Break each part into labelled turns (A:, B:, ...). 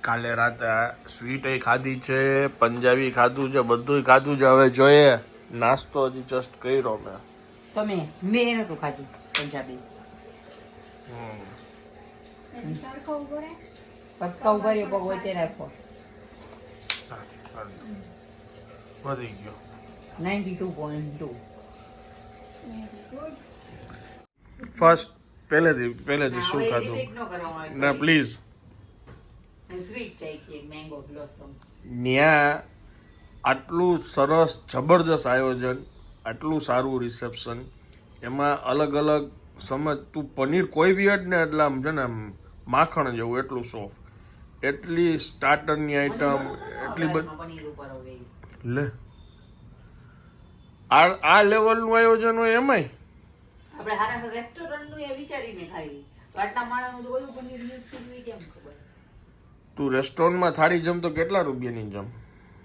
A: કાલે રાતે સ્વીટ એ ખાધી છે, પંજાબી ખાધું છે, બધું ખાધું છે. હવે જોઈએ નાસ્તો હજી જસ્ટ કર્યો મેં.
B: મેં નતું ખાધું પંજાબી. પસકા ઉપર એ પગ વચ્ચે રાખો.
A: વધી ગયો
B: 92.2.
A: ફર્સ્ટ પહેલેથી શું ખાધું ના please.
B: Sweet Chai mango blossom.
A: ન્યા આટલું સરસ જબરજસ્ત આયોજન, આટલું સારું રિસેપ્શન, એમાં અલગ અલગ સમજ તું પનીર કોઈ બી હટ ને એટલે આમ છે ને આમ માખણ જેવું એટલું સોફ્ટ, એટલી સ્ટાર્ટરની આઈટમ એટલી બધી લે આ લેવલનું આયોજન હોય એમાંય
B: આપણે હારા રેસ્ટોરન્ટનું એ વિચારીને ખાઈ તો આટલા માણસનું તો ઓલું પનીર યુઝ કરવું કેમ ખબર?
A: તું રેસ્ટોરન્ટમાં થાળી જમ તો કેટલા રૂપિયાની જમ?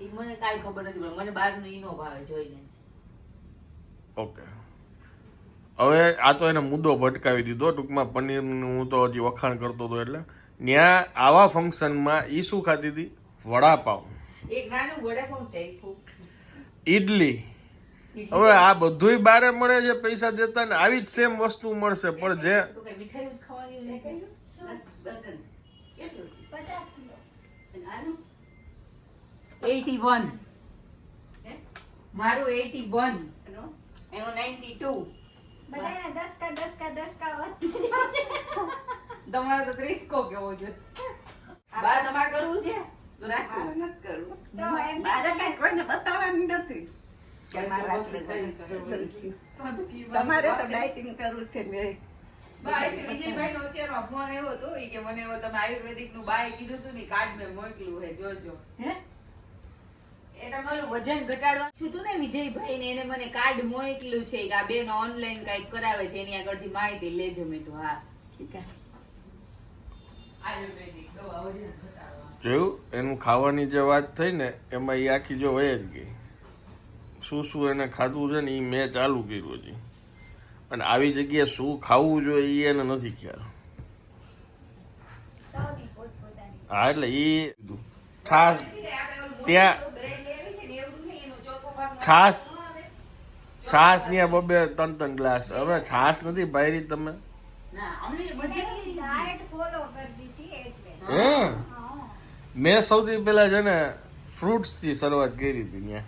B: એ મને કાંઈ ખબર નથી પણ મને બહારનું ઈ નો ભાવે જોઈને.
A: ઓકે, હવે આ તો એને મુદ્દો ભટકાવી દીધો ટૂંકમાં. પનીરનું હું તો હજી વખાણ કરતો હતો એટલે ત્યાં આવા ફંક્શનમાં ઈ શું ખાતી હતી? વડાપાવ,
B: એક નાનું વડાપાવ ચાખ્યું,
A: ઈડલી. હવે આ બધુંય બારે મળે છે પૈસા દેતા ને આવી જ સેમ વસ્તુ મળશે પણ જે
B: મીઠાઈ જ ખાવાની ડઝન કેટલું 81 મારું 81 એનો 92
C: બધાને 10 કા
B: તમારો તો 30 કો કેવો છે બા તમારે કરવું છે તો રાખો નથી કરવું
C: તો એમ
D: મારે કઈ કોઈને બતાવવાનું નથી. તમારે તો ડાયટિંગ કરવું છે ને.
B: વિજયભાઈ નો અત્યારનો ફોન એવો હતો કે મને એવો તમે આયુર્વેદિક નું બાય કીધું હતું ને કાર્ડ મેં મોકલ્યું હે જોજો. એ તમારું વજન ઘટાડવાનું છું તું ને વિજયભાઈ ને એને મને કાર્ડ મોકલ્યું છે કે આ બેન ઓનલાઈન કઈક કરાવે છે એની આગળથી માહિતી લેજો. મેં તો હા
D: ઠીક છે.
B: આયુર્વેદિક દવા વજન ઘટાડવા
A: જોયું એનું ખાવાની જે વાત થઈ ને એમાં એ આખી જો વહી જ ગઈ. શું શું એને ખાધું છે ને એ મેં ચાલુ કર્યું હજી, અને આવી જગ્યાએ શું ખાવું જોઈએ એ એને નથી ખ્યાલ.
C: સૌની પોતપોતાની.
A: હા એટલે એ છાસ ત્યાં છાસ ત્યાં બબે 3 ગ્લાસ. હવે છાસ નથી ભાઈ તમે
B: ના અમને બજેટની
C: ડાયટ ફોલો કરતી હતી એટલે.
A: હે મેં સૌથી પહેલા છે ને ફ્રૂટ્સ થી શરૂઆત કરી હતી ત્યાં.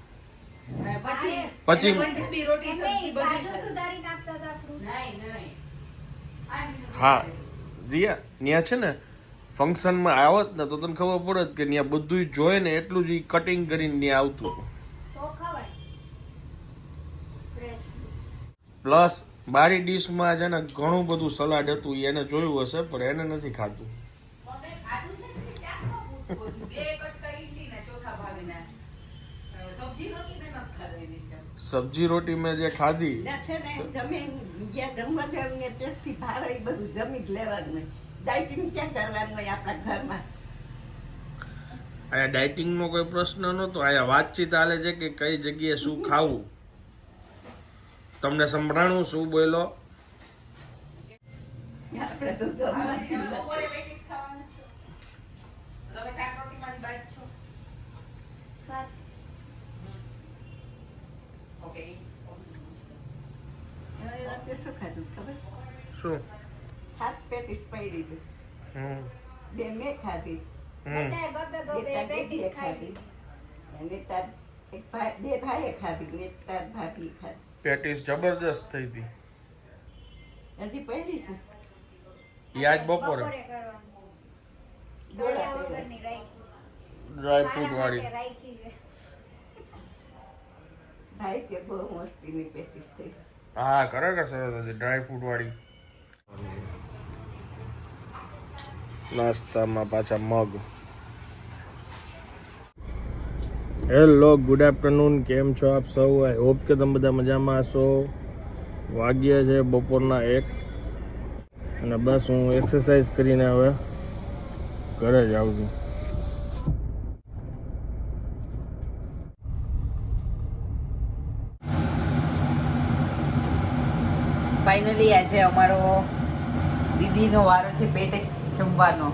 A: પછી
B: પંજાબી રોટી
C: એમને
B: સબ્જી
C: કાજુ
B: બધી
C: સુધારી નાખતા હતા fruit.
B: નહીં
A: હા રિયા ત્યાં છે ને ફંક્શનમાં આવત ને તો તને ખબર પડત કે ત્યાં બધું જોઈ ને એટલું જ કટિંગ કરીને ત્યાં આવતું.
C: તો ખવાય. Fresh fruit.
A: પ્લસ બારી ડીશમાં છે ને ઘણું બધું સલાડ હતું એને જોયું હશે પણ એને નથી ખાતું. સબ્જી રોટી મેં જે ખાધી
D: ત્યાં છે ને જમીન જ્યાં જમવા જવું ને ટેસ્ટી ભાવે એ બધું જમી જ લેવાનું હોય. ડાયટિંગ ક્યાં કરવાનું હોય આપણા ઘરમાં?
A: અહીંયા ડાયટિંગનો કોઈ પ્રશ્ન નહોતો. અહીંયા વાતચીત હાલે છે કે કઈ જગ્યાએ શું ખાવું. તમને સંભળાણું શું બોલો?
D: આપણે તો જમવાનું
C: ભાત.
D: હવે રાતે શું ખાધું ખબર છે?
A: શું?
D: 7 પેટીસ પડી હતી.
A: હમ
D: 2 મેં ખાધી,
C: બધાએ બબે
D: બે
C: બબે
D: તાર
C: પેટીસ
D: બેટીએ
C: ખાધી.
D: અને તાર એક ભાઈ 2 ભાઈએ ખાધી ને એક તાર ભાભી ખાધી.
A: પેટીસ જબરજસ્ત થઈ હતી.
D: હજી પડી છે.
A: યાદ બપોરે
C: બપોરે કરવાનું.
D: ગોળા
C: તળિયા
D: પડ્યા
C: વગરની રાખી.
A: ડ્રાય ફ્રૂટ વાળી.
C: માટે રાખી છે.
D: ભાઈ કે બહુ મસ્તીની પેટીસ થઈ.
A: હા ખરેખર સરસ હતી ડ્રાય ફ્રૂટ વાળી. નાસ્તામાં પાછા મગ. હેલો ગુડ આફ્ટરનૂન, કેમ છો આપ સૌ? આઈ હોપ કે તમે બધા મજામાં હશો. વાગ્યા છે બપોરના 1 અને બસ હું એક્સરસાઇઝ કરીને હવે ઘરે જ આવું છું.
B: ફાઇનલી આજે અમારો દીદીનો વારો છે પેટે જમવાનો.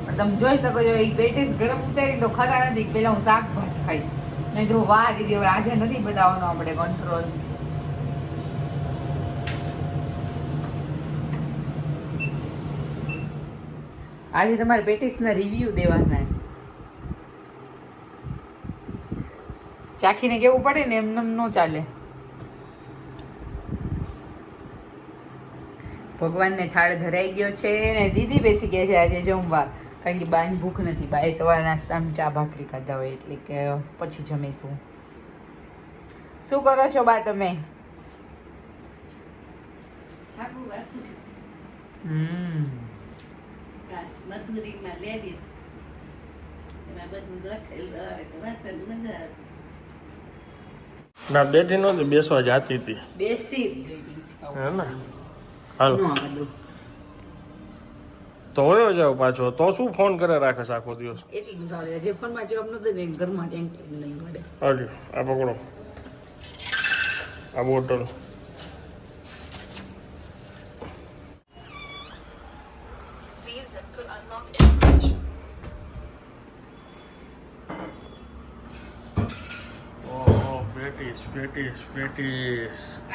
B: પણ તમે જોઈ શકો છો એ પેટીસ ગરમ ઉતારી તો ખાતા નથી. પેલા હું શાક ભાત ખાઈશ. નહીં તો વાહ દીદી હવે આજે નથી બતાવવાનો આપણે કંટ્રોલ. આજે તમારે પેટીસના રિવ્યુ દેવાના. ચાખીને કેવું પડે ને એમને ન ચાલે. ભગવાનને થાળ ધરાઈ ગયો છે ને દીદી બેસી ગયા છે આજે જમવા. કારણ કે બાની ભૂખ નથી. બાએ સવાર નાસ્તામાં ચા ભાખરી ખાધા હોય એટલે કે પછી જમીશું. શું કરો છો બા તમે?
D: સાબુ વાંચું છું. મધુરીમાં લેડીઝ એમાં બધું લખેલું આવે તો વાંચવાની મજા આવે.
A: ના બેઠી નહોતી, બેસવા જાતી હતી.
B: બેસી
A: હે ને? હાલો તો હોયો જાવ પાછો. તો શું ફોન કરે રાખે છે આખો દિવસ?
B: એટલું ચાલે. જે ફોનમાં જવાબ નતો ને ઘરમાં એન્ટ્રી નહીં મળે.
A: હાલ્યો આ પકડો આ બોટલ. પેટીસ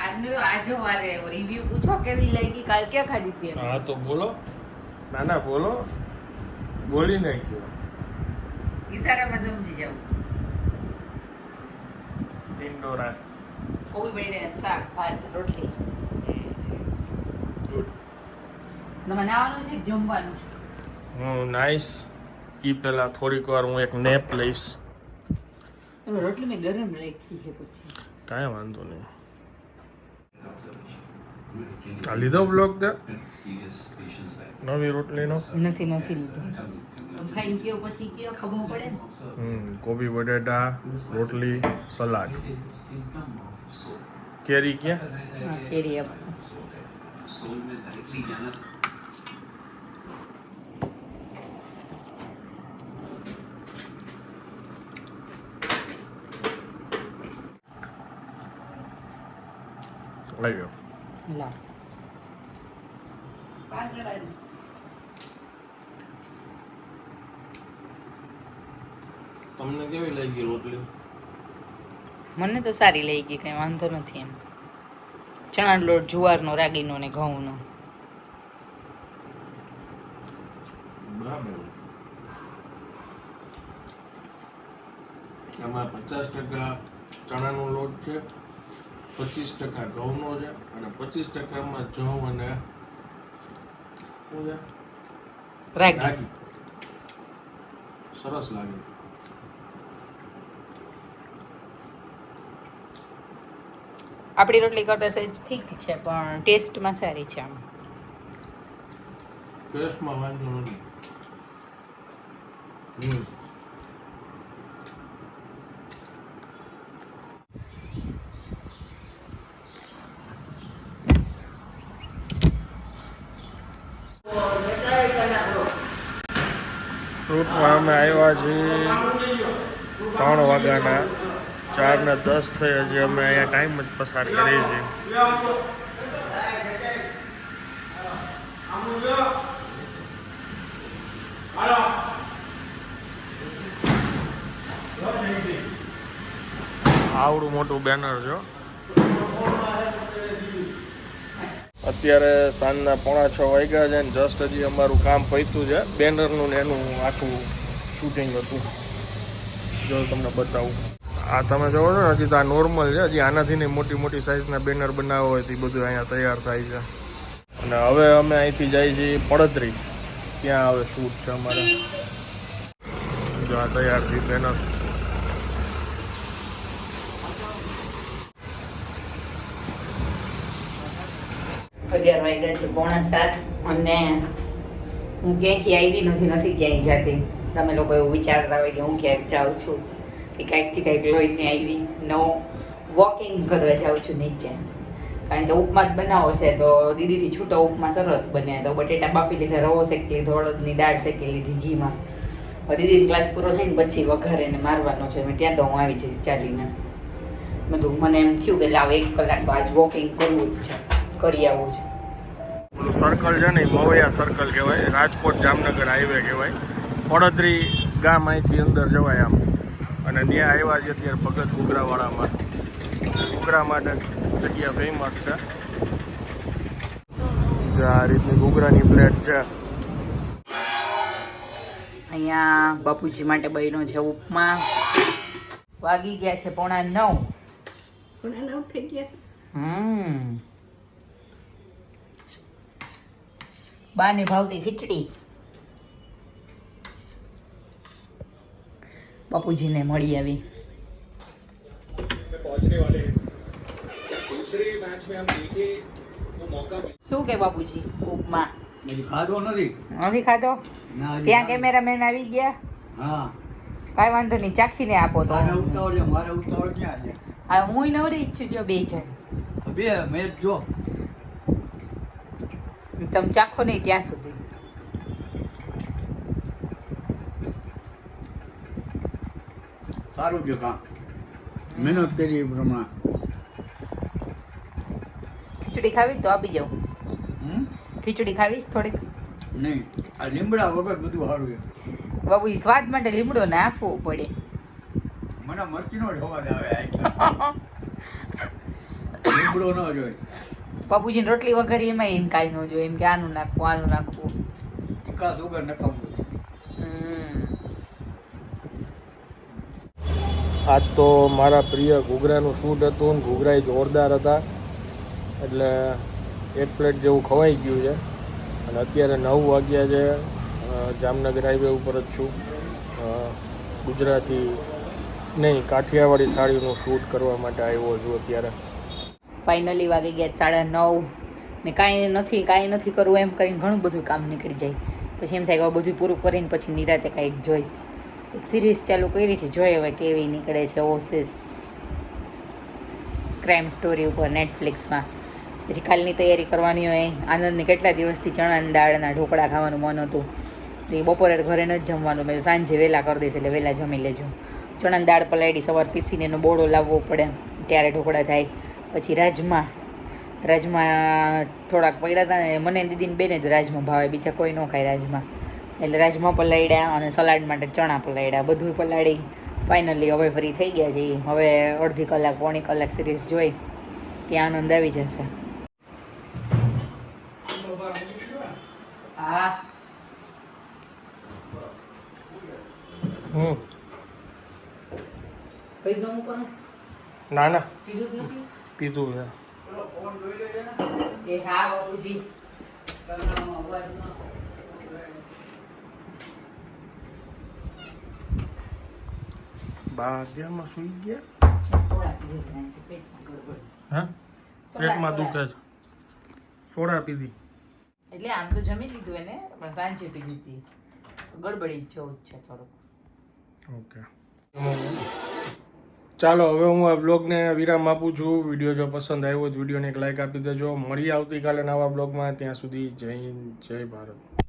B: આજનો તો આજો વારે રિવ્યુ પૂછો કેવી લાગી. કાલ ક્યાં ખાધી હતી?
A: હા તો બોલો. ના ના બોલો, બોલી નાખ્યો.
B: ઈશારામાં સમજી જાવ.
A: ટિંડોરા
B: કોબી બટેટા શાક ભાત રોટલી.
A: ગુડ.
B: બનાવવાનું છે કે જમવાનું છે?
A: નાઈસ. ઈ પેલા થોડીક વાર હું એક નેપ લઈશ.
B: તમે રોટલી મેં ગરમ રાખી છે પછી.
A: કાંઈ વાંધો નહીં. આ લીધો બ્લોક તે નવી રોટલીનો?
B: નથી લીધો. ખાઈને કયો પછી કયો ખબર પડે ને.
A: કોબી બટેટા રોટલી સલાડ. કેરી ક્યાં?
B: હા કેરી આપો.
A: લઈ ગયો.
B: લાવ.
A: તમને કેવી લાગી રોટલી?
B: મને તો સારી લાગી ગઈ, કઈ વાંધો નથી. એમ ચણા લોટ જુવારનો રાગીનો ને ઘઉંનો.
A: બરાબર. એમાં 50% ચણાનો લોટ છે, 25% ઘઉંનો છે અને 25%માં જવ અને
B: રાગી.
A: સરસ લાગે.
B: આપણી રોટલી કરતા સહેજ ઠીક છે પણ ટેસ્ટમાં સારી છે. આમ
A: ટેસ્ટમાં વાંધો નથી. શૂટમાં અમે આવ્યા છીએ 3 વાગ્યાના. 4:10 થઈ. હજી અમે અહીંયા ટાઈમ જ પસાર કરીએ છીએ. આવડું મોટું બેનર જો. અત્યારે સાંજના 5:45 વાગ્યા છે ને જસ્ટ હજી અમારું કામ પત્યું છે. બેનરનું ને એનું આખું શૂટિંગ હતું. જો તમને બતાવું. આ તમે જોવો છો ને, હજી તો આ નોર્મલ છે. હજી આનાથી મોટી મોટી સાઇઝના બેનર બનાવવા હોય તો એ બધું અહીંયા તૈયાર થાય છે. અને હવે અમે અહીંથી જઈએ છીએ પડદરી. ત્યાં હવે શૂટ છે અમારે. જો આ તૈયાર થયું બેનર.
B: અગિયાર વાગ્યા છે 6:45 અને હું ક્યાંયથી આવી નથી ક્યાંય જતી. તમે લોકો એવું વિચારતા હોય કે હું ક્યાંક જાઉં છું કે કાંઈકથી કાંઈક લઈને આવી. નો, વોકિંગ કરવા જાઉં છું નીચે. કારણ કે ઉપમા જ બનાવો છે તો દીદીથી છૂટો ઉપમા સરસ બને. તો બટેટા બાફી લીધા, રવો શેકી લીધો, અડદની દાળ શેકી લીધી ઘીમાં. દીદીનો ક્લાસ પૂરો થઈને પછી વઘારીને મારવાનો છે. ત્યાં તો હું આવી જઈશ ચાલીને. બધું મને એમ થયું કે લાવ 1 કલાક તો આજ વોકિંગ કરવું જ છે, કરી આવવું છે.
A: સર્કલ છે ને, મવૈયા સર્કલ કહેવાય. રાજકોટ જામનગર હાઈવે કહેવાય. પડદરી ગામ અહીંથી અંદર જવાય આમ, અને ત્યાં આવ્યા છે અત્યારે ભગત ઘૂઘરાવાળામાં. ઘૂઘરા માટે જગ્યા ફેમસ છે. જો આ રીતની ઘૂઘરાની પ્લેટ છે.
B: અહીંયા બાપુજી માટે બન્યો છે ઉપમા. વાગી ગયા છે 8:45.
D: પણ નવ થઈ ગયા.
B: બાને ભાવતી ખીચડી બાપુજીને મળી આવી. શું કે બાપુજી ઉપમા
E: ખાધો નથી.
B: નથી ખાધો?
E: ના, હજી
B: ત્યાં કેમેરામેન આવી ગયા.
E: હા,
B: કાંઈ વાંધો નહીં, ચાખીને આપો તો.
E: મારે ઉતાવળ છે, મારે ઉતાવળ ક્યાં છે?
B: હા, હું નવરી જ છું. જો બે જણ
E: બે મેચ જો.
B: તમે ચાખો નહીં ત્યાં સુધી.
E: સારું છે કામ. મહેનત કરી એ પ્રમાણે.
B: ખીચડી ખાવી તો આપી જાઉં.
E: હમ?
B: ખીચડી ખાવીશ થોડીક?
E: નહીં, આ લીમડા વગર બધું સારું છે.
B: બાબુ સ્વાદ માટે લીમડો નાખવો પડે.
E: મને મરચીનો જ અવાજ આવે આ. લીમડો ન જોઈએ.
B: બાપુજીને રોટલી વઘારી એમાં એમ કાંઈ ન જોઈએ, એમ કે આનું નાખવું આનું નાખવું.
E: ટીકાસ વગર નકામું.
A: આજ તો મારા પ્રિય ઘૂઘરાનું શૂટ હતું ને ઘૂઘરા જોરદાર હતા, એટલે એક પ્લેટ જેવું ખવાઈ ગયું છે. અને અત્યારે 9 વાગ્યા છે. જામનગર હાઈવે ઉપર જ છું. ગુજરાતી નહીં, કાઠિયાવાડી થાળીનું શૂટ કરવા માટે આવ્યો છું અત્યારે.
B: ફાઇનલી વાગી ગયા 9:30 ને કાંઈ નથી કરવું એમ કરીને ઘણું બધું કામ નીકળી જાય. પછી એમ થાય કે હવે બધું પૂરું કરીને પછી નિરાતે કાંઈક જોઈશ. એક સિરીઝ ચાલુ કરી છે, જોઈએ હવે કેવી નીકળે છે. ઓસિસ ક્રાઇમ સ્ટોરી ઉપર નેટફ્લિક્સમાં. પછી કાલની તૈયારી કરવાની હોય. આનંદને કેટલા દિવસથી ચણાની દાળના ઢોકળા ખાવાનું મન હતું, તો એ બપોરે ઘરે ન જમવાનું. મેં સાંજે વહેલા કરી દઈશ, એટલે વહેલા જમી લેજો. ચણાની દાળ પલાળી સવાર પીસીને એનો બોળો લાવવો પડે, ત્યારે ઢોકળા થાય. પછી રાજમા થોડાક પડ્યા હતા ને, મને દીદીને બેને જ રાજમા ભાવે, બીજા કોઈ ન ખાય રાજમા. એટલે રાજમા પલાળ્યા અને સલાડ માટે ચણા પલાળ્યા, બધું પલાળી ફાઇનલી હવે ફ્રી થઈ ગયા છે. હવે અડધી કલાક પોણી કલાક સિરીઝ જોઈ ત્યાં આનંદ આવી જશે. હા, કઈ ન મૂકવાનું?
A: ના ના,
B: કીધું જ નથી.
A: પીધું છે.
B: એ હા બાપુજી.
A: બાગ્યામાં સુઈ ગયા.
B: સોડા પીધી હતી, પેટમાં ગડબડ.
A: હા, પેટમાં દુખે છે. સોડા પીધી.
B: એટલે આમ તો જમી લીધું એને, પણ સાંજે પીધી હતી. ગડબડી જેવું જ છે થોડુંક.
A: ઓકે, ચાલો હવે હું આ બ્લોગને વિરામ આપું છું. વિડીયો જો પસંદ આવ્યો તો વિડીયોને એક લાઈક આપી દેજો. મળીએ આવતીકાલે નવા બ્લોગમાં. ત્યાં સુધી જય હિન્દ, જય ભારત.